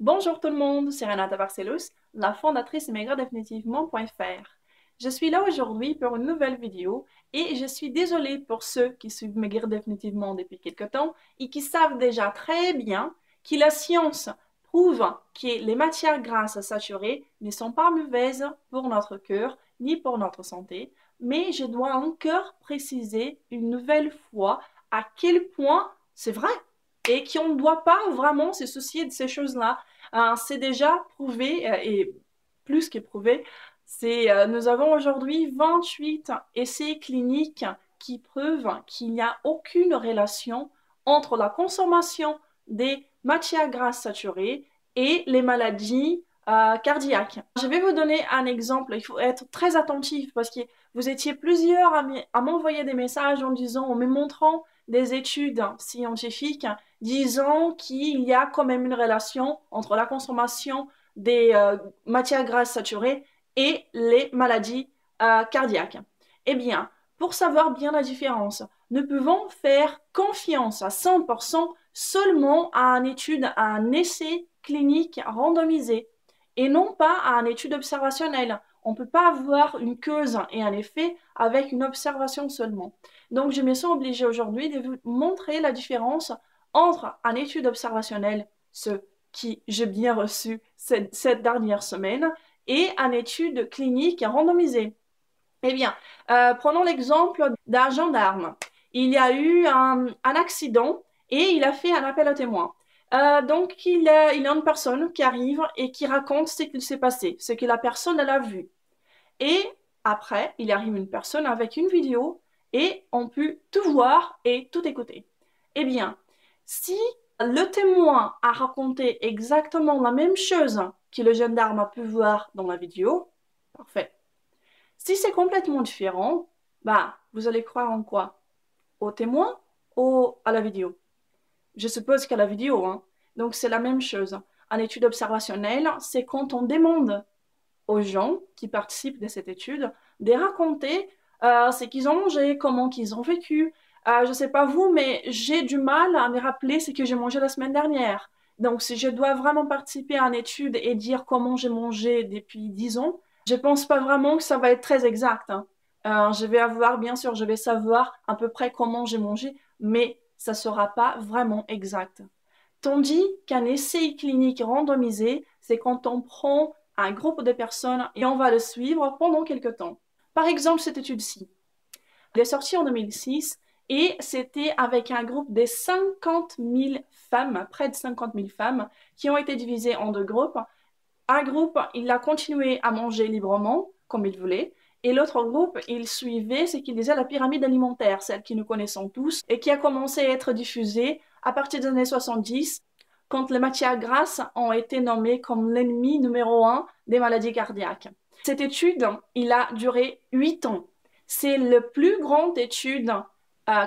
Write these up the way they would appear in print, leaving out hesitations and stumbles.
Bonjour tout le monde, c'est Renata Barcelos, la fondatrice de maigredefinitivement.fr. Je suis là aujourd'hui pour une nouvelle vidéo et je suis désolée pour ceux qui suivent Maigrir définitivement depuis quelque temps et qui savent déjà très bien que la science prouve que les matières grasses saturées ne sont pas mauvaises pour notre cœur ni pour notre santé, mais je dois encore préciser une nouvelle fois à quel point c'est vrai et qu'on ne doit pas vraiment se soucier de ces choses-là. C'est déjà prouvé et plus que prouvé. Nous avons aujourd'hui 28 essais cliniques qui prouvent qu'il n'y a aucune relation entre la consommation des matières grasses saturées et les maladies cardiaques. Je vais vous donner un exemple. Il faut être très attentif parce que vous étiez plusieurs à m'envoyer des messages en me montrant des études scientifiques disant qu'il y a quand même une relation entre la consommation des matières grasses saturées et les maladies cardiaques. Eh bien, pour savoir bien la différence, nous pouvons faire confiance à 100% seulement à une étude, à un essai clinique randomisé et non pas à une étude observationnelle. On ne peut pas avoir une cause et un effet avec une observation seulement. Donc, je me sens obligée aujourd'hui de vous montrer la différence entre une étude observationnelle, ce qui j'ai bien reçu cette dernière semaine, et une étude clinique randomisée. Eh bien, prenons l'exemple d'un gendarme. Il y a eu un accident et il a fait un appel à témoins. Donc, il y a une personne qui arrive et qui raconte ce qu'il s'est passé, ce que la personne elle a vu. Et après, il arrive une personne avec une vidéo et on peut tout voir et tout écouter. Eh bien, si le témoin a raconté exactement la même chose que le gendarme a pu voir dans la vidéo, parfait. Si c'est complètement différent, bah, vous allez croire en quoi? Au témoin ou à la vidéo? Je suppose qu'à la vidéo, hein. Donc c'est la même chose. En étude observationnelle, c'est quand on demande aux gens qui participent de cette étude de raconter ce qu'ils ont mangé, comment qu'ils ont vécu. Je ne sais pas vous, mais j'ai du mal à me rappeler ce que j'ai mangé la semaine dernière. Donc, si je dois vraiment participer à une étude et dire comment j'ai mangé depuis 10 ans, je pense pas vraiment que ça va être très exact, hein. Je vais avoir, bien sûr, je vais savoir à peu près comment j'ai mangé, mais ça sera pas vraiment exact. Tandis qu'un essai clinique randomisé, c'est quand on prend un groupe de personnes et on va le suivre pendant quelques temps. Par exemple, cette étude-ci, elle est sortie en 2006 et c'était avec un groupe de 50 000 femmes, près de 50 000 femmes, qui ont été divisées en deux groupes. Un groupe, il a continué à manger librement, comme il voulait, et l'autre groupe, il suivait ce qu'il disait la pyramide alimentaire, celle que nous connaissons tous, et qui a commencé à être diffusée à partir des années 70, quand les matières grasses ont été nommées comme l'ennemi numéro un des maladies cardiaques. Cette étude, il a duré 8 ans. C'est la plus grande étude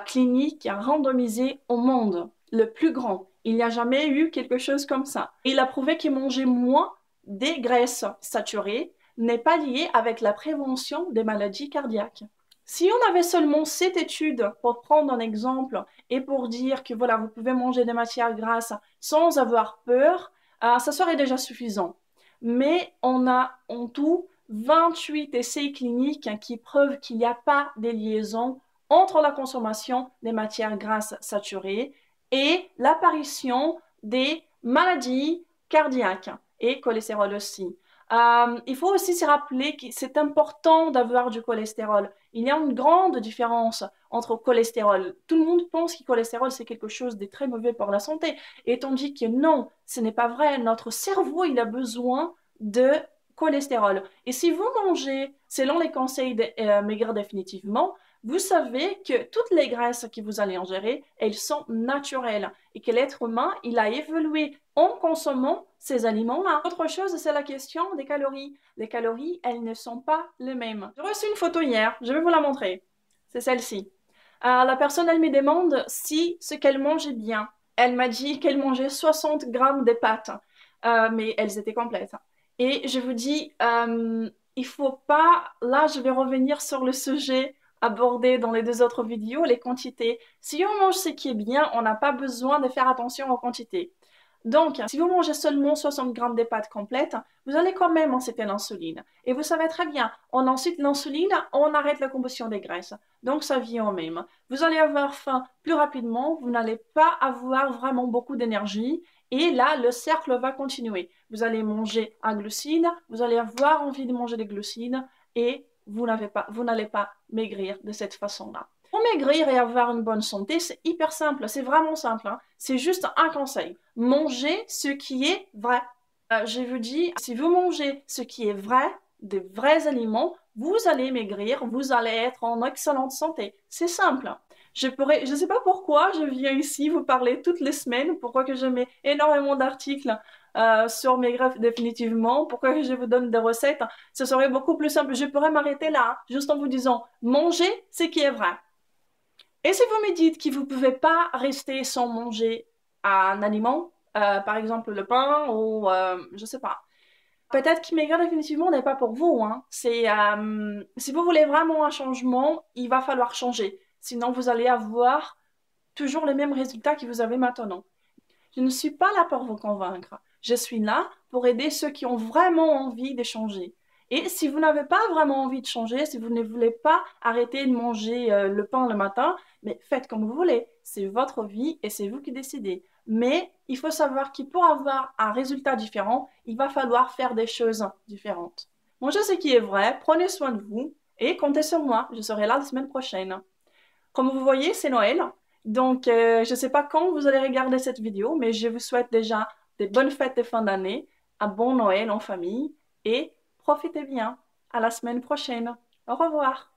clinique randomisée au monde, le plus grand. Il n'y a jamais eu quelque chose comme ça. Il a prouvé que manger moins des graisses saturées n'est pas lié avec la prévention des maladies cardiaques. Si on avait seulement cette étude pour prendre un exemple et pour dire que voilà, vous pouvez manger des matières grasses sans avoir peur, ça serait déjà suffisant. Mais on a en tout 28 essais cliniques qui prouvent qu'il n'y a pas de liaison entre la consommation des matières grasses saturées et l'apparition des maladies cardiaques et cholestérol aussi. Il faut aussi se rappeler que c'est important d'avoir du cholestérol. Il y a une grande différence entre cholestérol. Tout le monde pense que le cholestérol, c'est quelque chose de très mauvais pour la santé. Et tandis que non, ce n'est pas vrai. Notre cerveau, il a besoin de cholestérol. Et si vous mangez, selon les conseils de maigrir définitivement, vous savez que toutes les graisses que vous allez ingérer, elles sont naturelles et que l'être humain, il a évolué en consommant ces aliments-là. Autre chose, c'est la question des calories. Les calories, elles ne sont pas les mêmes. J'ai reçu une photo hier, je vais vous la montrer. C'est celle-ci. La personne, elle me demande si ce qu'elle mangeait bien. Elle m'a dit qu'elle mangeait 60 grammes de pâtes, mais elles étaient complètes. Et je vous dis, il faut pas... Là, je vais revenir sur le sujet abordé dans les deux autres vidéos, les quantités. Si on mange ce qui est bien, on n'a pas besoin de faire attention aux quantités. Donc, si vous mangez seulement 60 grammes de pâtes complètes, vous allez quand même inciter l'insuline. Et vous savez très bien, on incite l'insuline, on arrête la combustion des graisses. Donc, ça vient au même. Vous allez avoir faim plus rapidement, vous n'allez pas avoir vraiment beaucoup d'énergie. Et là, le cercle va continuer. Vous allez manger un glucide, vous allez avoir envie de manger des glucides et vous n'allez pas maigrir de cette façon-là. Pour maigrir et avoir une bonne santé, c'est hyper simple, c'est vraiment simple, hein. C'est juste un conseil. Mangez ce qui est vrai. Je vous dis, si vous mangez ce qui est vrai, des vrais aliments, vous allez maigrir, vous allez être en excellente santé. C'est simple. Je ne sais pas pourquoi je viens ici vous parler toutes les semaines, pourquoi que je mets énormément d'articles sur maigrir définitivement, pourquoi que je vous donne des recettes. Ce serait beaucoup plus simple. Je pourrais m'arrêter là, juste en vous disant, mangez ce qui est vrai. Et si vous me dites que vous ne pouvez pas rester sans manger un aliment, par exemple le pain ou je sais pas, peut-être que maigrir définitivement n'est pas pour vous, hein. Si vous voulez vraiment un changement, il va falloir changer. Sinon, vous allez avoir toujours les mêmes résultats que vous avez maintenant. Je ne suis pas là pour vous convaincre. Je suis là pour aider ceux qui ont vraiment envie de changer. Et si vous n'avez pas vraiment envie de changer, si vous ne voulez pas arrêter de manger le pain le matin, mais faites comme vous voulez. C'est votre vie et c'est vous qui décidez. Mais il faut savoir que pour avoir un résultat différent, il va falloir faire des choses différentes. Mangez ce qui est vrai, prenez soin de vous et comptez sur moi. Je serai là la semaine prochaine. Comme vous voyez, c'est Noël. Donc, je ne sais pas quand vous allez regarder cette vidéo, mais je vous souhaite déjà des bonnes fêtes de fin d'année, un bon Noël en famille et profitez bien. À la semaine prochaine. Au revoir.